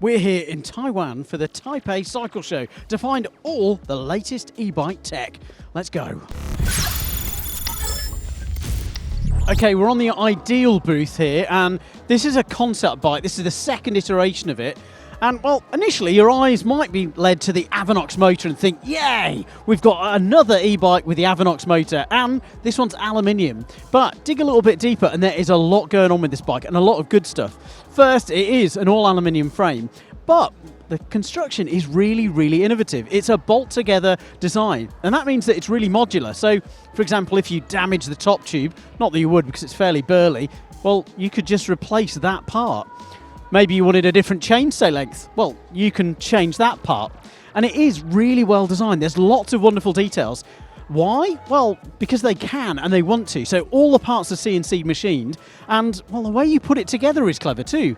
We're here in Taiwan for the Taipei Cycle Show to find all the latest e-bike tech. Let's go. Okay, we're on the Ideal booth here, and this is a concept bike. This is the second iteration of it. And, well, initially your eyes might be led to the Avinox motor and think, yay, we've got another e-bike with the Avinox motor, and this one's aluminium. But dig a little bit deeper, and there is a lot going on with this bike, and a lot of good stuff. First, it is an all-aluminium frame, but the construction is really, really innovative. It's a bolt-together design, and that means that it's really modular. So, for example, if you damage the top tube, not that you would because it's fairly burly, well, you could just replace that part. Maybe you wanted a different chainstay length. Well, you can change that part. And it is really well designed. There's lots of wonderful details. Why? Well, because they can and they want to. So all the parts are CNC machined. And, well, the way you put it together is clever too.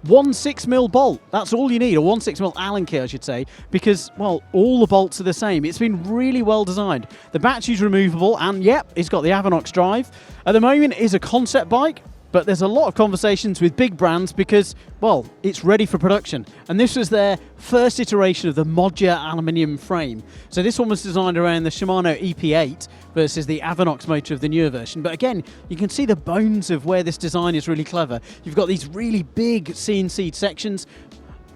1 6mm bolt. That's all you need. A 1 6mm Allen key, I should say. Because, well, all the bolts are the same. It's been really well designed. The battery's removable. And, yep, it's got the Avinox drive. At the moment, it is a concept bike. But there's a lot of conversations with big brands because, well, it's ready for production. And this was their first iteration of the modular aluminium frame. So this one was designed around the Shimano EP8 versus the Avinox motor of the newer version. But again, you can see the bones of where this design is really clever. You've got these really big CNC sections,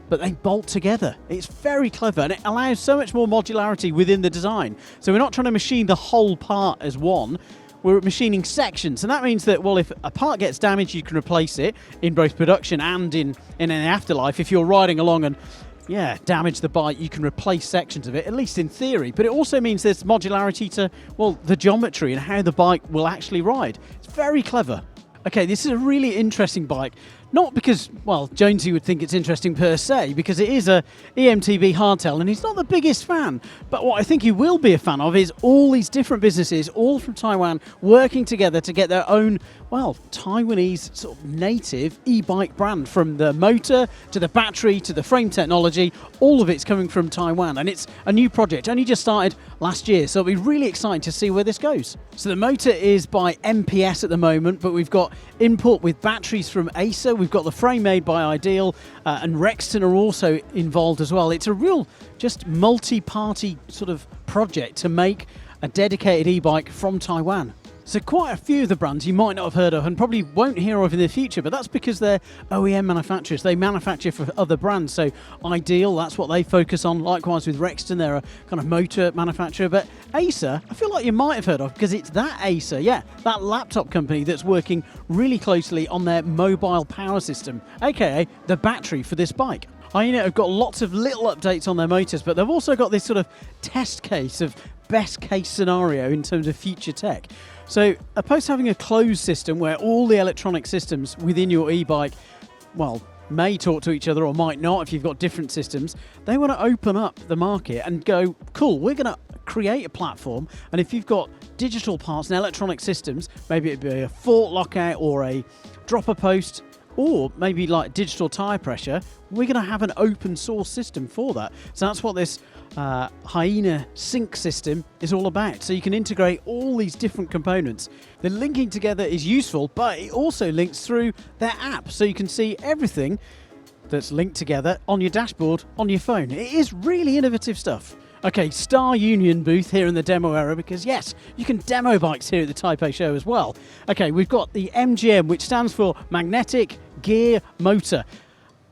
but they bolt together. It's very clever, and it allows so much more modularity within the design. So we're not trying to machine the whole part as one. We're machining sections, and that means that, well, if a part gets damaged, you can replace it in both production and in an afterlife. If you're riding along and, yeah, damage the bike, you can replace sections of it, at least in theory. But it also means there's modularity to, well, the geometry and how the bike will actually ride. It's very clever. Okay, this is a really interesting bike. Not because, well, Jonesy would think it's interesting per se, because it is a eMTB hardtail, and he's not the biggest fan. But what I think he will be a fan of is all these different businesses, all from Taiwan, working together to get their own, well, Taiwanese sort of native e-bike brand. From the motor to the battery to the frame technology, all of it's coming from Taiwan. And it's a new project, only just started last year, so it'll be really exciting to see where this goes. So the motor is by MPS at the moment, but we've got input with batteries from Acer. We've got the frame made by Ideal, and Rexton are also involved as well. It's a real just multi-party sort of project to make a dedicated e-bike from Taiwan. So quite a few of the brands you might not have heard of and probably won't hear of in the future, but that's because they're OEM manufacturers. They manufacture for other brands. So Ideal, that's what they focus on. Likewise with Rexton, they're a kind of motor manufacturer. But Acer, I feel like you might have heard of, because it's that Acer, yeah, that laptop company that's working really closely on their mobile power system, aka the battery for this bike. Hyena have got lots of little updates on their motors, but they've also got this sort of test case of best case scenario in terms of future tech. So opposed to having a closed system where all the electronic systems within your e-bike, well, may talk to each other or might not if you've got different systems, they want to open up the market and go, cool, we're going to create a platform, and if you've got digital parts and electronic systems, maybe it'd be a fork lockout or a dropper post, or maybe like digital tyre pressure, we're going to have an open source system for that. So that's what this Hyena sync system is all about. So you can integrate all these different components. The linking together is useful, but it also links through their app. So you can see everything that's linked together on your dashboard, on your phone. It is really innovative stuff. Okay, Star Union booth here in the demo area, because yes, you can demo bikes here at the Taipei show as well. Okay, we've got the MGM, which stands for Magnetic Gear Motor.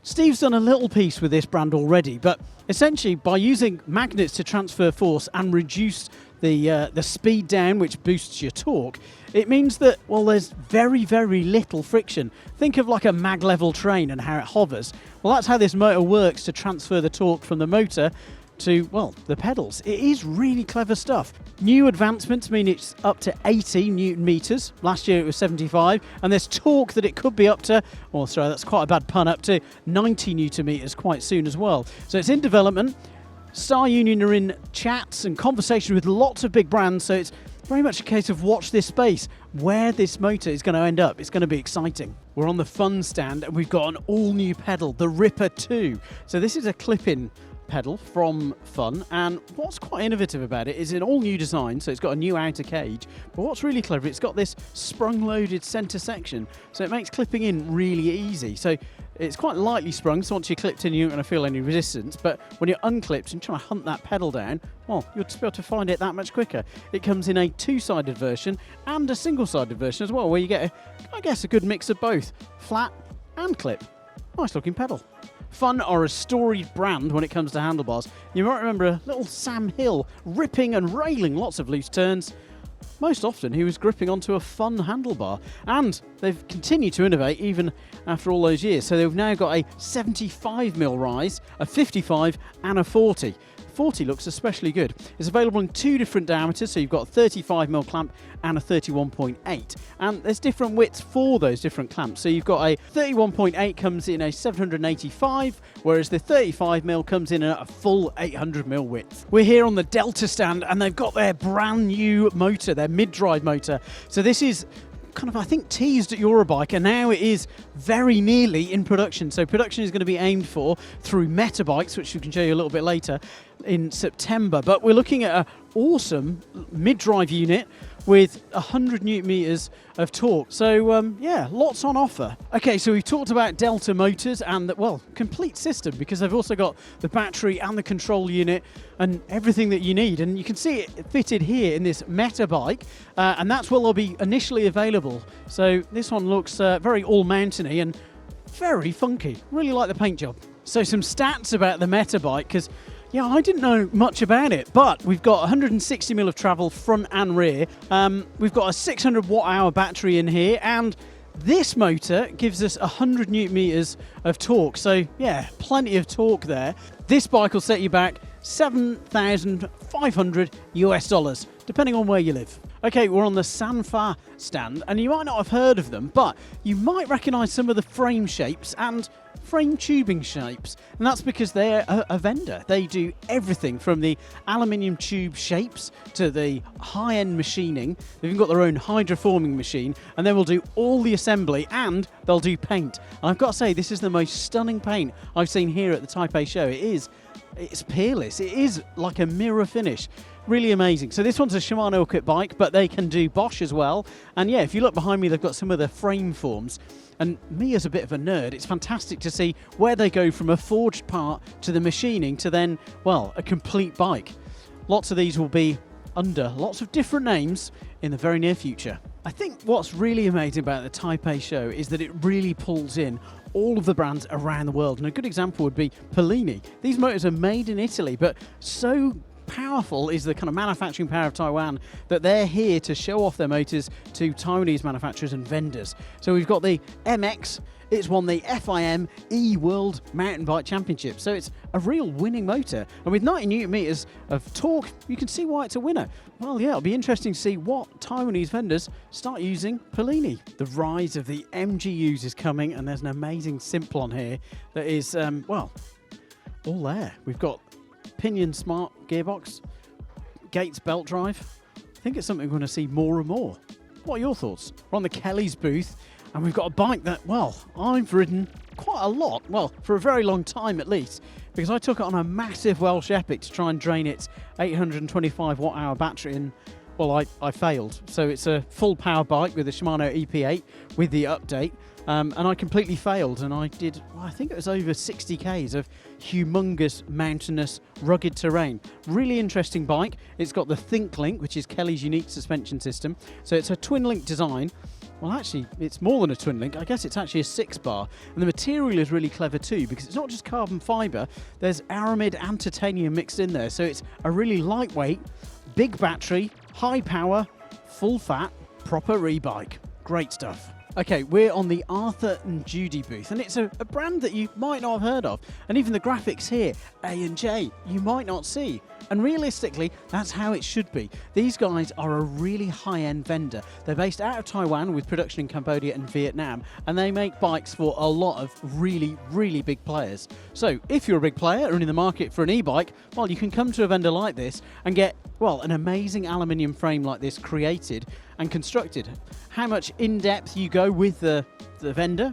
Steve's done a little piece with this brand already, but essentially by using magnets to transfer force and reduce the speed down, which boosts your torque, it means that, well, there's very, very little friction. Think of like a mag-level train and how it hovers. Well, that's how this motor works to transfer the torque from the motor to, well, the pedals. It is really clever stuff. New advancements mean it's up to 80 Newton meters. Last year it was 75, and there's torque that it could be up to, oh sorry, that's quite a bad pun, up to 90 Newton meters quite soon as well. So it's in development. Star Union are in chats and conversation with lots of big brands, so it's very much a case of watch this space. Where this motor is going to end up, it's going to be exciting. We're on the fun stand, and we've got an all-new pedal, the Ripper 2. So this is a clip-in pedal from Fun, and what's quite innovative about it is an all new design, so it's got a new outer cage, but what's really clever, it's got this sprung loaded center section, so it makes clipping in really easy. So It's quite lightly sprung, so once you're clipped in, you're not going to feel any resistance. But when you're unclipped and trying to hunt that pedal down, well, you'll just be able to find it that much quicker. It comes in a two-sided version and a single-sided version as well, where you get, I guess, a good mix of both, flat and clip. Nice looking pedal. Fun are a storied brand when it comes to handlebars. You might remember a little Sam Hill ripping and railing lots of loose turns. Most often he was gripping onto a Fun handlebar, and they've continued to innovate even after all those years. So they've now got a 75mm rise, a 55 and a 40. 40 looks especially good. It's available in two different diameters, so you've got a 35mm clamp and a 31.8, and there's different widths for those different clamps. So you've got a 31.8 comes in a 785, whereas the 35mm comes in at a full 800mm width. We're here on the Delta stand, and they've got their brand new motor, their mid-drive motor. So this is kind of, I think, teased at Eurobike, and now it is very nearly in production. So production is going to be aimed for through Metabikes, which we can show you a little bit later in September. But we're looking at an awesome mid-drive unit with 100 newton meters of torque. So yeah, lots on offer. Okay, so we've talked about Delta motors and the, well, complete system, because they've also got the battery and the control unit and everything that you need. And you can see it fitted here in this Metabike, and that's where they'll be initially available. So this one looks very all-mountainy and very funky. Really like the paint job. So some stats about the Metabike, because yeah, I didn't know much about it, but we've got 160mm of travel front and rear. We've got a 600 watt-hour battery in here, and this motor gives us 100 newton meters of torque. So yeah, plenty of torque there. This bike will set you back $7,500 depending on where you live. Okay, we're on the Sanfa stand, and you might not have heard of them, but you might recognize some of the frame shapes and frame tubing shapes, and that's because they're a vendor. They do everything from the aluminium tube shapes to the high-end machining. They've even got their own hydroforming machine, and they will do all the assembly, and they'll do paint. And I've got to say, this is the most stunning paint I've seen here at the Taipei show. It's peerless. It is like a mirror finish. Really amazing. So this one's a Shimano equipped bike, but they can do Bosch as well. And yeah, if you look behind me, they've got some of the frame forms. And me as a bit of a nerd, it's fantastic to see where they go from a forged part to the machining to then, well, a complete bike. Lots of these will be under lots of different names in the very near future. I think what's really amazing about the Taipei show is that it really pulls in all of the brands around the world. And a good example would be Polini. These motors are made in Italy, but so powerful is the kind of manufacturing power of Taiwan that they're here to show off their motors to Taiwanese manufacturers and vendors. So we've got the MX. It's won the FIM E-World Mountain Bike Championship. So it's a real winning motor. And with 90 newton meters of torque, you can see why it's a winner. Well, yeah, it'll be interesting to see what Taiwanese vendors start using Polini. The rise of the MGUs is coming, and there's an amazing simple on here that is, well, all there. We've got Pinion Smart gearbox, Gates belt drive. I think it's something we're going to see more and more. What are your thoughts? We're on the Kelly's booth, and we've got a bike that, well, I've ridden quite a lot, well, for a very long time at least, because I took it on a massive Welsh Epic to try and drain its 825 watt-hour battery, and well, I failed. So it's a full power bike with a Shimano EP8 with the update. And I completely failed, and I did, well, I think it was over 60 Ks of humongous, mountainous, rugged terrain. Really interesting bike. It's got the ThinkLink, which is Kelly's unique suspension system. So it's a twin-link design. Well, actually, it's more than a twin-link. I guess it's actually a 6-bar. And the material is really clever too, because it's not just carbon fibre. There's aramid and titanium mixed in there. So it's a really lightweight, big battery, high power, full fat, proper e-bike. Great stuff. Okay, we're on the Arthur and Judy booth, and it's a brand that you might not have heard of. And even the graphics here, A&J, you might not see. And realistically, that's how it should be. These guys are a really high-end vendor. They're based out of Taiwan with production in Cambodia and Vietnam, and they make bikes for a lot of really, really big players. So if you're a big player and in the market for an e-bike, well, you can come to a vendor like this and get, well, an amazing aluminium frame like this created and constructed. How much in-depth you go with the vendor,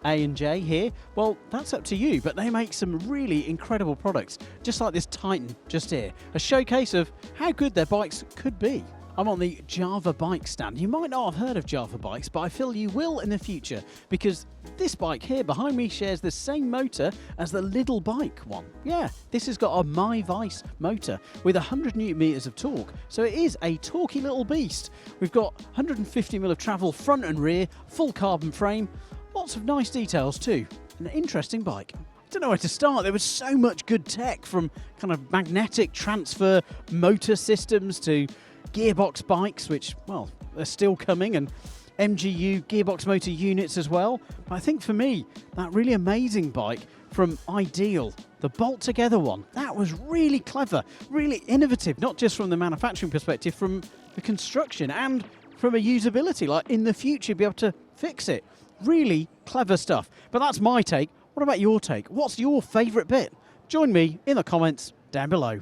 A&J here, well, that's up to you, but they make some really incredible products, just like this Titan just here, a showcase of how good their bikes could be. I'm on the Java bike stand. You might not have heard of Java bikes, but I feel you will in the future because this bike here behind me shares the same motor as the Lidl bike one. Yeah, this has got a My Vice motor with 100 newton meters of torque, so it is a torquey little beast. We've got 150 mil of travel front and rear, full carbon frame, lots of nice details too. An interesting bike. I don't know where to start. There was so much good tech, from kind of magnetic transfer motor systems to gearbox bikes, which, well, they're still coming, and MGU gearbox motor units as well. But I think for me, that really amazing bike from Ideal, the bolt together one, that was really clever, really innovative, not just from the manufacturing perspective, from the construction and from a usability, like in the future be able to fix it. Really clever stuff. But that's my take. What about your take? What's your favourite bit? Join me in the comments down below.